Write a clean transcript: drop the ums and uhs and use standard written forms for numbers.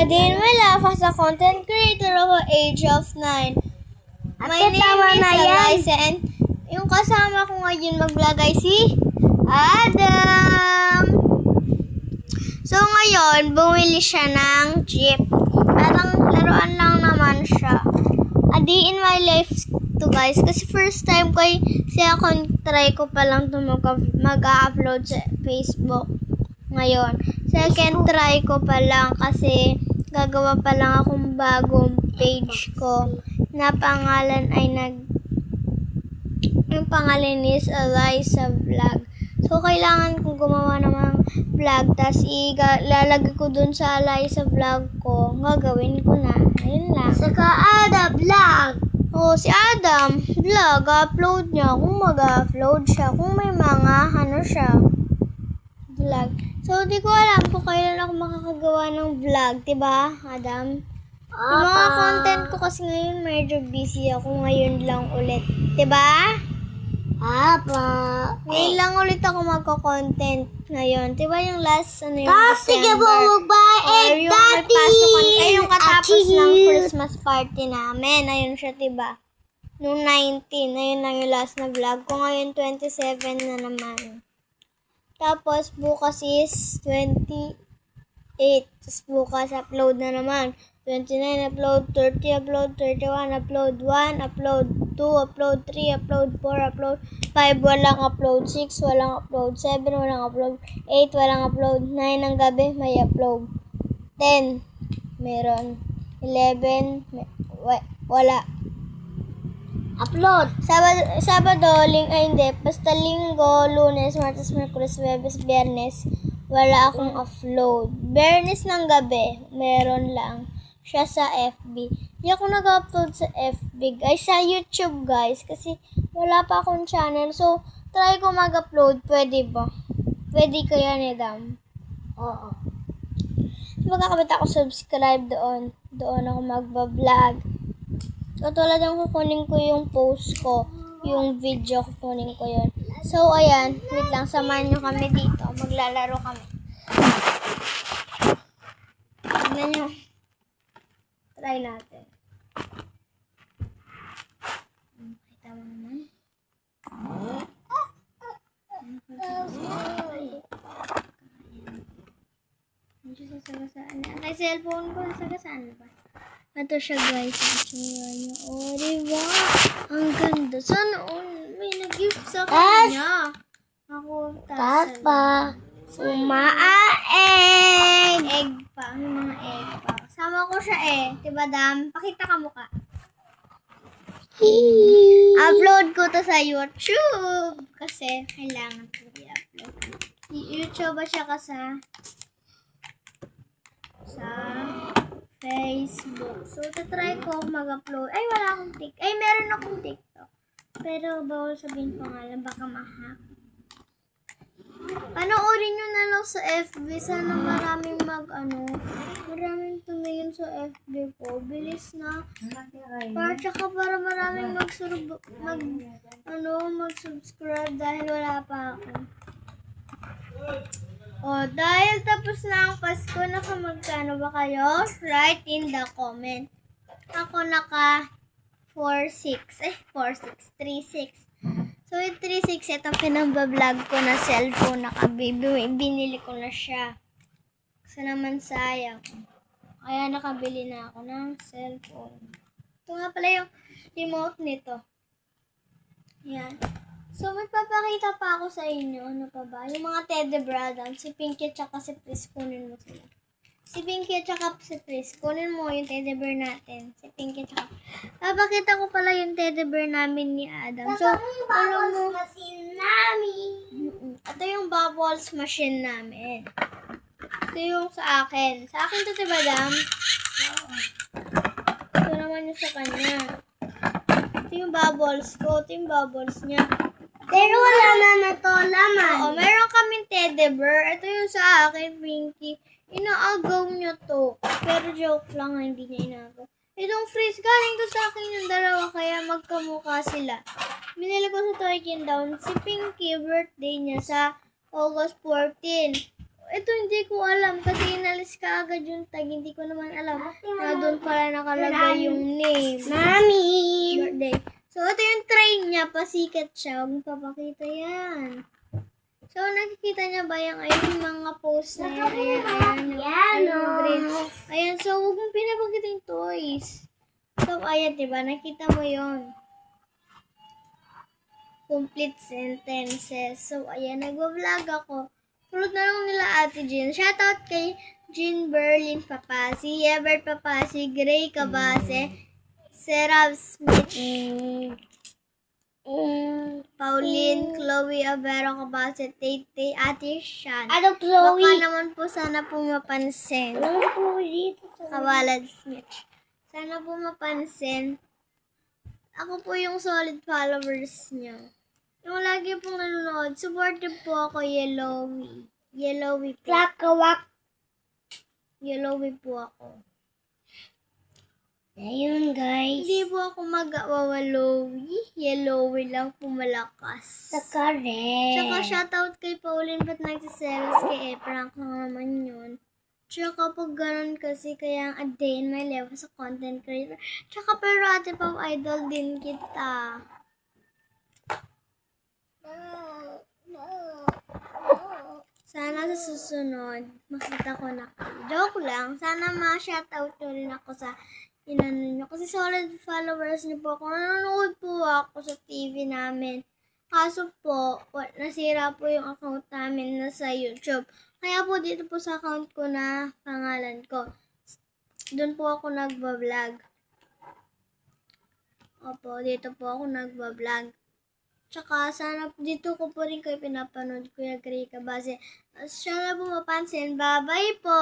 day in my life as a content creator of the age of 9. My name is Eliza and yung kasama ko ngayon mag-vlog ay si Adam. So ngayon, bumili siya ng jeep. Parang laruan lang naman siya. A day in my life to guys. Kasi first time ko try ko pa lang ito mag-upload sa Facebook ngayon. Second try ko pa lang kasi gagawa pa lang akong bagong page ko na pangalan ay yung pangalan is Eliza Vlog. So, kailangan kong gumawa ng vlog, tas ilalagay ko dun sa Eliza Vlog ko. Gagawin ko na. Ayun lang. Saka Adam Vlog. Oh, si Adam Vlog, upload niya kung mag-upload siya. Kung may mga, vlog. So, di ko alam kung kailan ako makakagawa ng vlog. Diba, Adam? Yung mga content ko kasi ngayon medyo busy ako ngayon lang ulit. Diba? Ngayon lang ulit ako magko-content ngayon. Diba yung last, Sige po, magbae, yung katapos ng Christmas party namin. Ayun siya, diba? Noong 19, ayun lang yung last na vlog ko. Ngayon, 27 na naman. Tapos, bukas is 28. Tapos, bukas, upload na naman. 29, upload, 30, upload, 31, upload 1, upload 2, upload 3, upload 4, upload 5, walang upload 6, walang upload 7, walang upload 8, walang upload 9 ng gabi, may upload 10, meron 11, wala. Upload. Sabado, basta linggo, lunes, martes, merkulis, webes, biyernes, wala akong upload. Biyernes ng gabi, meron lang siya sa FB. Hindi ako nag-upload sa FB, guys. Sa YouTube, guys. Kasi wala pa akong channel. So, try ko mag-upload. Pwede ba? Pwede ko yan, Adam. Oo. Magkakabit ako subscribe doon. Doon ako magba-vlog. So, tulad ng kukunin ko yung post ko. Yung video, kukunin ko yun. So, ayan. Wait lang. Samahan nyo kami dito. Maglalaro kami. Tignan nyo. Try natin. Kita mo naman. Medyo sasagasaan na. Kay cellphone ko, sasagasaan ba? Ito siya guys. Oh, diba? Ang ganda. Sana may nag-gift sa kanya. Ako, Papa. Egg pa. May mga egg pa. Sama ko siya Diba, Dam? Pakita ka mukha. Upload ko to sa YouTube. Kasi kailangan ko i-upload. YouTube ba siya sa Facebook. So, tatry ko mag-upload. Ay, wala akong TikTok. Ay, meron akong TikTok. Pero, bawal sabihin pangalan. Baka ma-hack. Panoorin nyo na lang sa FB. Sana maraming maraming tumingin sa FB ko. Bilis na. Para maraming mag-subscribe dahil wala pa ako. Dahil tapos na ang Pasko, nakamagkano ba kayo? Write in the comment. Ako naka 36. So, yung 3.6, ito pinag-vlog ko na cellphone. Binili ko na siya. Kasi naman sayang. Kaya nakabili na ako ng cellphone. Ito nga pala yung remote nito. Yan. So, may papakita pa ako sa inyo. Ano pa ba? Yung mga teddy bear, si Pinky at saka si Pris, kunin mo sila. Si Pinky at saka si Pris, kunin mo yung teddy bear natin. Si Pinky at saka. Papakita ko pala yung teddy bear namin ni Adam. So, alam mo, ito yung bubbles machine namin. Ito yung sa akin. Sa akin to, diba, Dam? Ito naman yung sa kanya. Ito yung bubbles ko. Ito yung bubbles niya. Pero wala na to laman. Oo, meron kaming teddy bear. Ito yung sa akin, Pinky. Inaagaw niya to. Pero joke lang, hindi niya inagaw. Itong freeze, galing to sa akin yung dalawa, kaya magkamukha sila. Binili ko sa Toy Down. Si Pinky, birthday niya sa August 14. ito hindi ko alam kasi inalis ka agad yung tag. Hindi ko naman alam na doon pala nakalagay yung name. Mami! Birthday. So, ito yung train niya. Pasikat siya. Huwag mo papakita yan. So, nakikita niya ba yung ayun, mga post na yan? Ayan, ayan. Yan, Yung green. Ayan, so, huwag mong pinapakita yung toys. So, ayan, diba? Nakita mo yon. Complete sentences. So, ayan, nagwa-vlog ako. Tulad na lang nila Ate Jean. Shoutout kay Jean Berlin Papasi, Ever Papasi, Gray Cabase, Serap Smith, Pauline, Chloe Avero Cabase, Tate, Ate Shan. Ano, Baka Chloe? naman po sana po mapansin. Ano, Chloe dito? Kawalad Smith. Sana po mapansin. Ako po yung solid followers niyo. Yung lagi pong nanonood, supportive po ako, Yellowy. Yellowy po. Klakawak. Yellowy po ako. Ayun, guys. Hindi po ako mag-awawalowy. Yellowy lang po malakas. Saka red. Tsaka shoutout kay Pauline, ba't nagsiselos kay prank lang naman yun. Tsaka pag ganun kasi, kaya ang a day in my life sa content creator. Tsaka pero ate Pao, idol din kita. Sana sa susunod, makita ko na kayo. Joke lang. Sana ma-shoutout nyo rin ako sa inano nyo. Kasi solid followers niyo po ako. Nanonood po ako sa TV namin. Kaso po, nasira po yung account namin na sa YouTube. Kaya po dito po sa account ko na pangalan ko. Doon po ako nagbablog. Opo, dito po ako nagbablog. Tsaka sana dito ko po rin kayo pinapanood, Kuya Gray Cabase. Sana po mapansin. Bye-bye po!